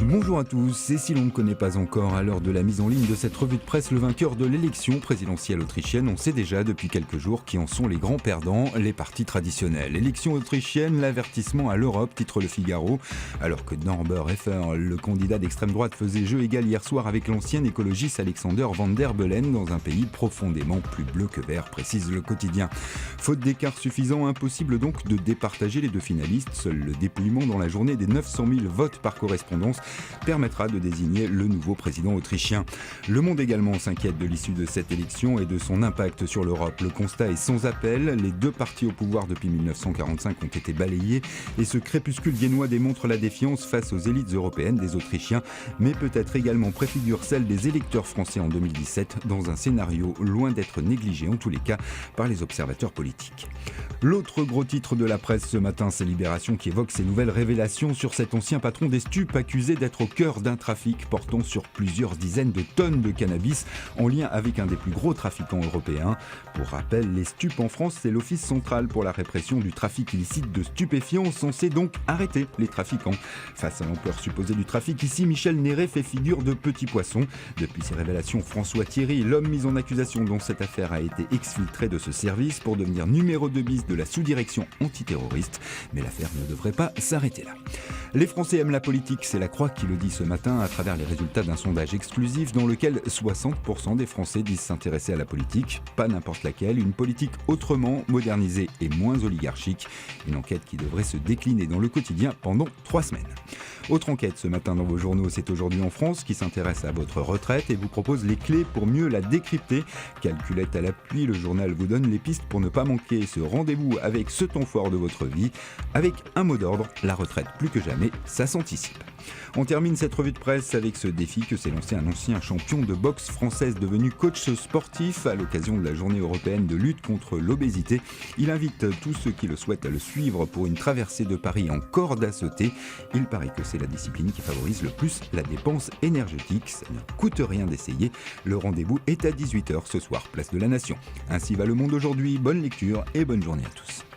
Bonjour à tous, et si l'on ne connaît pas encore à l'heure de la mise en ligne de cette revue de presse le vainqueur de l'élection présidentielle autrichienne, on sait déjà depuis quelques jours qui en sont les grands perdants, les partis traditionnels. Élection autrichienne, l'avertissement à l'Europe, titre Le Figaro, alors que Norbert Hofer, le candidat d'extrême droite, faisait jeu égal hier soir avec l'ancien écologiste Alexander Van der Bellen dans un pays profondément plus bleu que vert, précise le quotidien. Faute d'écart suffisant, impossible donc de départager les deux finalistes. Seul le dépouillement dans la journée des 900 000 votes par correspondance permettra de désigner le nouveau président autrichien. Le Monde également s'inquiète de l'issue de cette élection et de son impact sur l'Europe. Le constat est sans appel, les deux partis au pouvoir depuis 1945 ont été balayés et ce crépuscule viennois démontre la défiance face aux élites européennes des Autrichiens, mais peut-être également préfigure celle des électeurs français en 2017 dans un scénario loin d'être négligé en tous les cas par les observateurs politiques. L'autre gros titre de la presse ce matin, c'est Libération qui évoque ces nouvelles révélations sur cet ancien patron des stupes accusé d'être au cœur d'un trafic portant sur plusieurs dizaines de tonnes de cannabis en lien avec un des plus gros trafiquants européens. Pour rappel, les stupes en France, c'est l'Office central pour la répression du trafic illicite de stupéfiants, censé donc arrêter les trafiquants. Face à l'ampleur supposée du trafic, ici, Michel Néret fait figure de petit poisson. Depuis ses révélations, François Thierry, l'homme mis en accusation dont cette affaire a été exfiltré de ce service pour devenir numéro 2 bis de la sous-direction antiterroriste. Mais l'affaire ne devrait pas s'arrêter là. Les Français aiment la politique, c'est La Croix qui le dit ce matin à travers les résultats d'un sondage exclusif dans lequel 60% des Français disent s'intéresser à la politique, pas n'importe laquelle, une politique autrement, modernisée et moins oligarchique. Une enquête qui devrait se décliner dans le quotidien pendant 3 semaines. Autre enquête ce matin dans vos journaux, c'est Aujourd'hui en France qui s'intéresse à votre retraite et vous propose les clés pour mieux la décrypter. Calculette à l'appui, le journal vous donne les pistes pour ne pas manquer ce rendez-vous avec ce temps fort de votre vie. Avec un mot d'ordre, la retraite plus que jamais, ça s'anticipe. On termine cette revue de presse avec ce défi que s'est lancé un ancien champion de boxe française devenu coach sportif à l'occasion de la journée européenne de lutte contre l'obésité. Il invite tous ceux qui le souhaitent à le suivre pour une traversée de Paris en corde à sauter. Il paraît que c'est la discipline qui favorise le plus la dépense énergétique. Ça ne coûte rien d'essayer. Le rendez-vous est à 18h ce soir, place de la Nation. Ainsi va le monde aujourd'hui. Bonne lecture et bonne journée à tous.